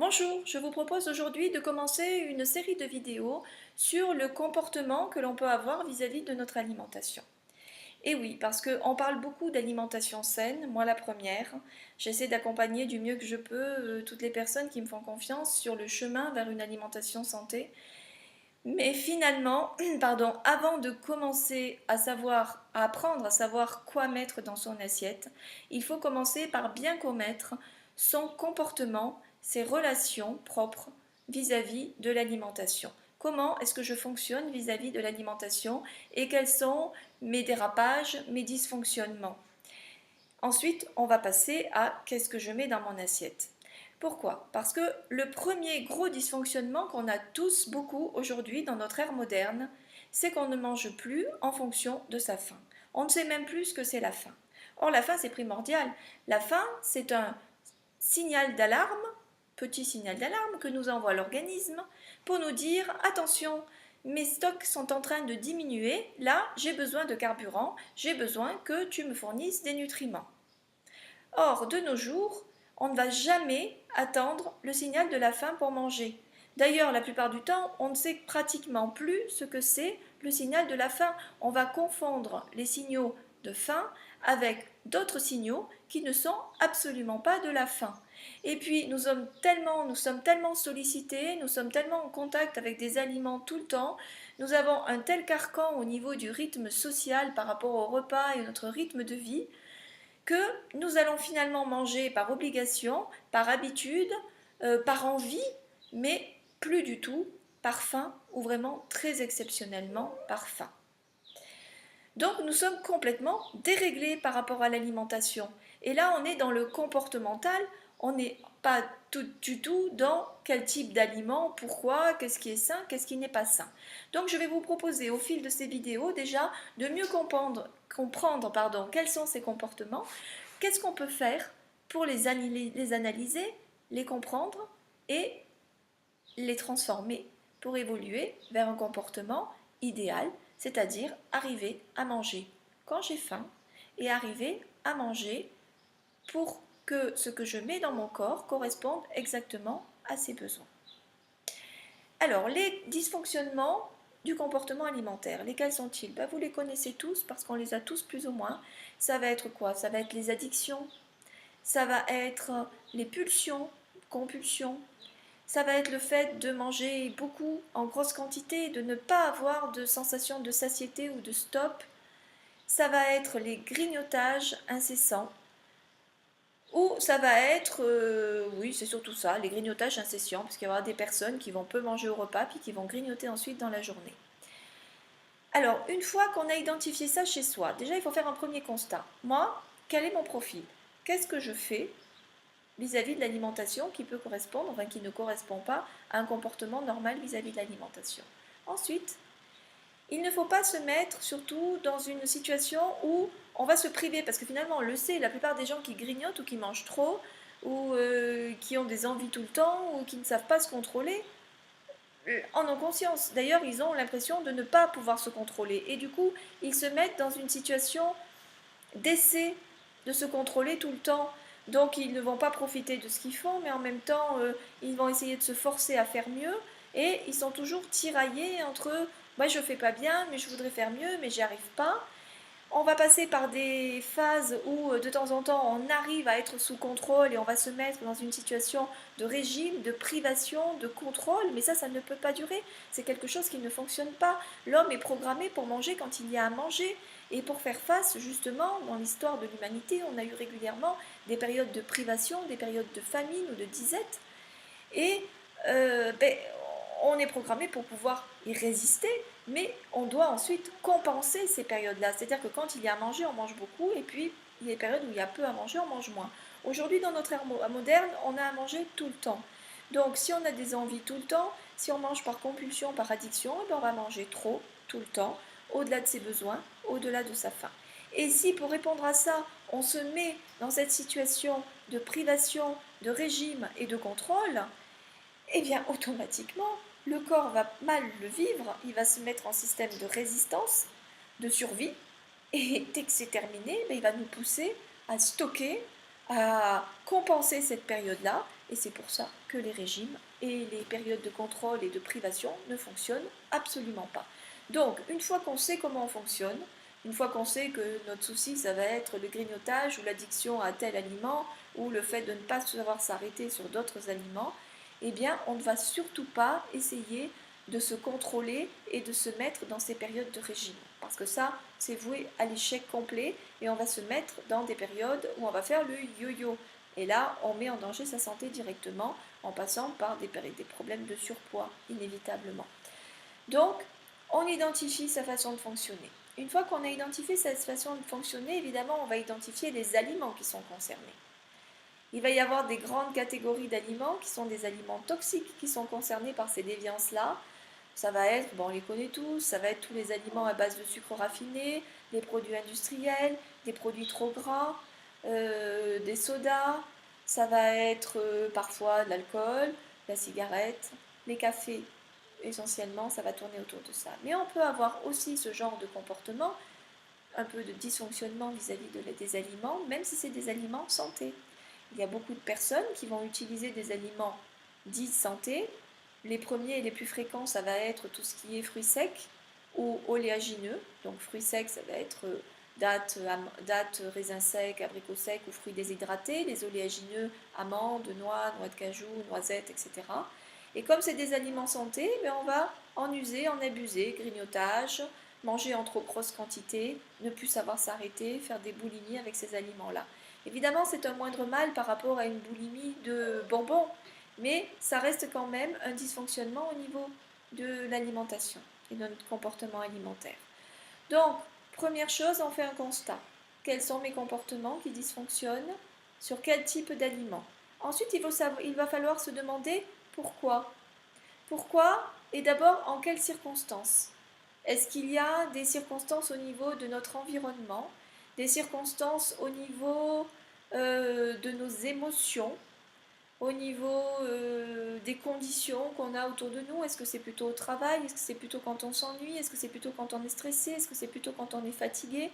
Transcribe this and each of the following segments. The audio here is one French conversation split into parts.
Bonjour, je vous propose aujourd'hui de commencer une série de vidéos sur le comportement que l'on peut avoir vis-à-vis de notre alimentation. Et oui, parce qu'on parle beaucoup d'alimentation saine, moi la première. J'essaie d'accompagner du mieux que je peux toutes les personnes qui me font confiance sur le chemin vers une alimentation santé. Mais finalement, pardon, avant de commencer à apprendre à savoir quoi mettre dans son assiette, il faut commencer par bien connaître son comportement, ses relations propres vis-à-vis de l'alimentation. Comment est-ce que je fonctionne vis-à-vis de l'alimentation et quels sont mes dérapages, mes dysfonctionnements. Ensuite, on va passer à qu'est-ce que je mets dans mon assiette. Pourquoi? Parce que le premier gros dysfonctionnement qu'on a tous beaucoup aujourd'hui dans notre ère moderne, c'est qu'on ne mange plus en fonction de sa faim. On ne sait même plus ce que c'est la faim. Or, la faim, c'est primordial. La faim, c'est un signal d'alarme, petit signal d'alarme que nous envoie l'organisme pour nous dire attention, mes stocks sont en train de diminuer, là j'ai besoin de carburant, j'ai besoin que tu me fournisses des nutriments. Or, de nos jours, on ne va jamais attendre le signal de la faim pour manger. D'ailleurs, la plupart du temps, on ne sait pratiquement plus ce que c'est le signal de la faim. On va confondre les signaux de faim avec d'autres signaux qui ne sont absolument pas de la faim. Et puis, nous sommes tellement sollicités, nous sommes tellement en contact avec des aliments tout le temps, nous avons un tel carcan au niveau du rythme social par rapport au repas et notre rythme de vie, que nous allons finalement manger par obligation, par habitude, par envie, mais plus du tout par faim ou vraiment très exceptionnellement par faim. Donc nous sommes complètement déréglés par rapport à l'alimentation. Et là, on est dans le comportemental, on n'est pas du tout dans quel type d'aliment, pourquoi, qu'est-ce qui est sain, qu'est-ce qui n'est pas sain. Donc je vais vous proposer au fil de ces vidéos déjà de mieux comprendre quels sont ces comportements, qu'est-ce qu'on peut faire pour les analyser, les comprendre et les transformer pour évoluer vers un comportement idéal, c'est-à-dire arriver à manger quand j'ai faim et arriver à manger pour que ce que je mets dans mon corps corresponde exactement à ses besoins. Alors, les dysfonctionnements du comportement alimentaire, lesquels sont-ils? Vous les connaissez tous parce qu'on les a tous plus ou moins. Ça va être quoi? Ça va être les addictions, ça va être les pulsions, compulsions, ça va être le fait de manger beaucoup en grosse quantité, de ne pas avoir de sensation de satiété ou de stop. Ça va être les grignotages incessants. Ou ça va être, oui c'est surtout ça, les grignotages incessants, parce qu'il y aura des personnes qui vont peu manger au repas puis qui vont grignoter ensuite dans la journée. Alors, une fois qu'on a identifié ça chez soi, déjà il faut faire un premier constat. Moi, quel est mon profil? Qu'est-ce que je fais vis-à-vis de l'alimentation qui peut correspondre, enfin qui ne correspond pas à un comportement normal vis-à-vis de l'alimentation. Ensuite, il ne faut pas se mettre surtout dans une situation où on va se priver, parce que finalement on le sait, la plupart des gens qui grignotent ou qui mangent trop, ou qui ont des envies tout le temps, ou qui ne savent pas se contrôler, en ont conscience. D'ailleurs, ils ont l'impression de ne pas pouvoir se contrôler. Et du coup, ils se mettent dans une situation d'essayer de se contrôler tout le temps. Donc ils ne vont pas profiter de ce qu'ils font, mais en même temps, ils vont essayer de se forcer à faire mieux. Et ils sont toujours tiraillés entre moi je fais pas bien, mais je voudrais faire mieux, mais j'y arrive pas. On va passer par des phases où de temps en temps on arrive à être sous contrôle et on va se mettre dans une situation de régime, de privation, de contrôle, mais ça ne peut pas durer, c'est quelque chose qui ne fonctionne pas. L'homme est programmé pour manger quand il y a à manger et pour faire face justement dans l'histoire de l'humanité, on a eu régulièrement des périodes de privation, des périodes de famine ou de disette et on est programmé pour pouvoir y résister, mais on doit ensuite compenser ces périodes-là. C'est-à-dire que quand il y a à manger, on mange beaucoup, et puis il y a des périodes où il y a peu à manger, on mange moins. Aujourd'hui, dans notre ère moderne, on a à manger tout le temps. Donc si on a des envies tout le temps, si on mange par compulsion, par addiction, on va manger trop, tout le temps, au-delà de ses besoins, au-delà de sa faim. Et si pour répondre à ça, on se met dans cette situation de privation, de régime et de contrôle, eh bien automatiquement, le corps va mal le vivre, il va se mettre en système de résistance, de survie, et dès que c'est terminé, il va nous pousser à stocker, à compenser cette période-là, et c'est pour ça que les régimes et les périodes de contrôle et de privation ne fonctionnent absolument pas. Donc, une fois qu'on sait comment on fonctionne, une fois qu'on sait que notre souci, ça va être le grignotage ou l'addiction à tel aliment, ou le fait de ne pas savoir s'arrêter sur d'autres aliments, eh bien, on ne va surtout pas essayer de se contrôler et de se mettre dans ces périodes de régime. Parce que ça, c'est voué à l'échec complet et on va se mettre dans des périodes où on va faire le yo-yo. Et là, on met en danger sa santé directement en passant par des problèmes de surpoids, inévitablement. Donc, on identifie sa façon de fonctionner. Une fois qu'on a identifié cette façon de fonctionner, évidemment, on va identifier les aliments qui sont concernés. Il va y avoir des grandes catégories d'aliments qui sont des aliments toxiques qui sont concernés par ces déviances-là. Ça va être, bon, on les connaît tous, ça va être tous les aliments à base de sucre raffiné, les produits industriels, des produits trop gras, des sodas, ça va être parfois de l'alcool, la cigarette, les cafés. Essentiellement, ça va tourner autour de ça. Mais on peut avoir aussi ce genre de comportement, un peu de dysfonctionnement vis-à-vis des aliments, même si c'est des aliments santé. Il y a beaucoup de personnes qui vont utiliser des aliments dits santé. Les premiers et les plus fréquents, ça va être tout ce qui est fruits secs ou oléagineux. Donc fruits secs, ça va être dattes, raisins secs, abricots secs ou fruits déshydratés. Les oléagineux, amandes, noix, noix de cajou, noisettes, etc. Et comme c'est des aliments santé, on va en user, en abuser, grignotage, manger en trop grosse quantité, ne plus savoir s'arrêter, faire des boulimies avec ces aliments-là. Évidemment, c'est un moindre mal par rapport à une boulimie de bonbons, mais ça reste quand même un dysfonctionnement au niveau de l'alimentation et de notre comportement alimentaire. Donc, première chose, on fait un constat. Quels sont mes comportements qui dysfonctionnent? Sur quel type d'aliments? Ensuite, il va falloir se demander pourquoi. Pourquoi et d'abord en quelles circonstances? Est-ce qu'il y a des circonstances au niveau de notre environnement, des circonstances au niveau de nos émotions, au niveau des conditions qu'on a autour de nous? Est-ce que c'est plutôt au travail? Est-ce que c'est plutôt quand on s'ennuie? Est-ce que c'est plutôt quand on est stressé? Est-ce que c'est plutôt quand on est fatigué?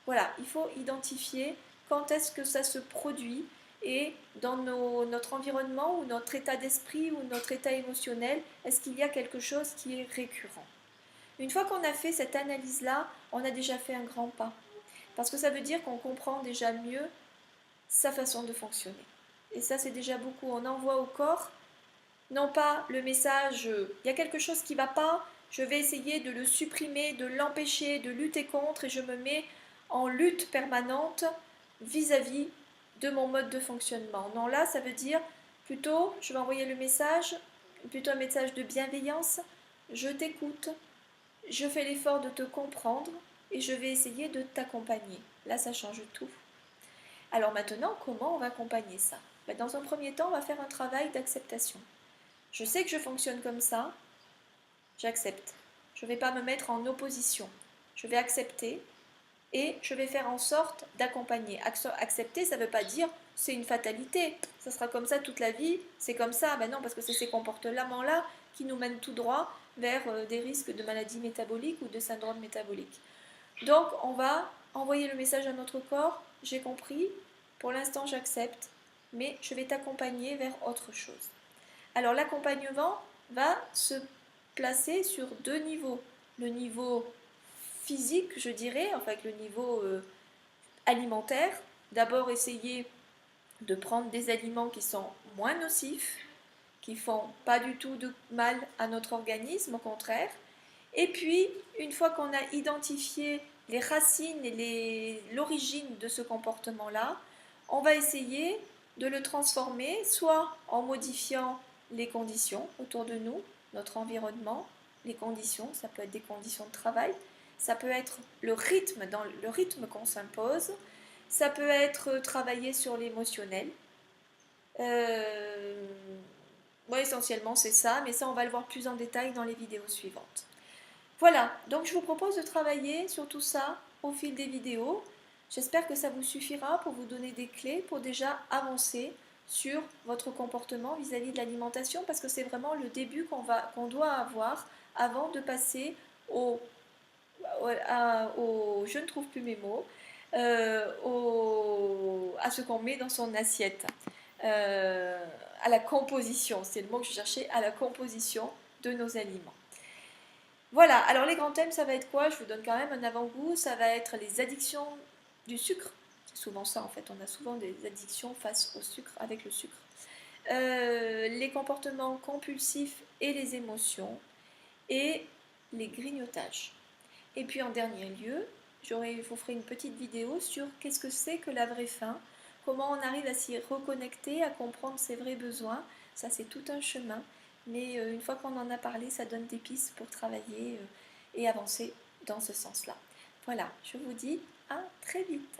Voilà, il faut identifier quand est-ce que ça se produit et dans notre environnement ou notre état d'esprit ou notre état émotionnel, est-ce qu'il y a quelque chose qui est récurrent? Une fois qu'on a fait cette analyse-là, on a déjà fait un grand pas. Parce que ça veut dire qu'on comprend déjà mieux sa façon de fonctionner. Et ça, c'est déjà beaucoup. On envoie au corps, non pas le message, il y a quelque chose qui ne va pas, je vais essayer de le supprimer, de l'empêcher, de lutter contre, et je me mets en lutte permanente vis-à-vis de mon mode de fonctionnement. Non, là, ça veut dire plutôt, je vais envoyer le message, plutôt un message de bienveillance, je t'écoute, je fais l'effort de te comprendre et je vais essayer de t'accompagner. Là, ça change tout. Alors maintenant, comment on va accompagner ça? Dans un premier temps, on va faire un travail d'acceptation. Je sais que je fonctionne comme ça, j'accepte. Je ne vais pas me mettre en opposition. Je vais accepter et je vais faire en sorte d'accompagner. Accepter, ça ne veut pas dire c'est une fatalité, ça sera comme ça toute la vie, c'est comme ça. Ben non, parce que c'est ces comportements-là qui nous mènent tout droit vers des risques de maladies métaboliques ou de syndrome métabolique. Donc, on va envoyer le message à notre corps, j'ai compris, pour l'instant j'accepte, mais je vais t'accompagner vers autre chose. Alors, l'accompagnement va se placer sur deux niveaux. Le niveau physique, je dirais, enfin avec le niveau alimentaire. D'abord, essayer de prendre des aliments qui sont moins nocifs, qui font pas du tout de mal à notre organisme, au contraire. Et puis, une fois qu'on a identifié les racines et l'origine de ce comportement-là, on va essayer de le transformer soit en modifiant les conditions autour de nous, notre environnement, les conditions, ça peut être des conditions de travail, ça peut être le rythme qu'on s'impose, ça peut être travailler sur l'émotionnel. Moi, essentiellement, c'est ça, mais ça, on va le voir plus en détail dans les vidéos suivantes. Voilà, donc je vous propose de travailler sur tout ça au fil des vidéos. J'espère que ça vous suffira pour vous donner des clés pour déjà avancer sur votre comportement vis-à-vis de l'alimentation parce que c'est vraiment le début qu'on doit avoir avant de passer au je ne trouve plus mes mots, à ce qu'on met dans son assiette, à la composition, c'est le mot que je cherchais, à la composition de nos aliments. Voilà, alors les grands thèmes, ça va être quoi? Je vous donne quand même un avant-goût, ça va être les addictions du sucre. C'est souvent ça en fait, on a souvent des addictions face au sucre, avec le sucre. Les comportements compulsifs et les émotions, et les grignotages. Et puis en dernier lieu, je vous ferai une petite vidéo sur qu'est-ce que c'est que la vraie faim, comment on arrive à s'y reconnecter, à comprendre ses vrais besoins. Ça c'est tout un chemin, mais une fois qu'on en a parlé, ça donne des pistes pour travailler et avancer dans ce sens-là. Voilà, je vous dis à très vite.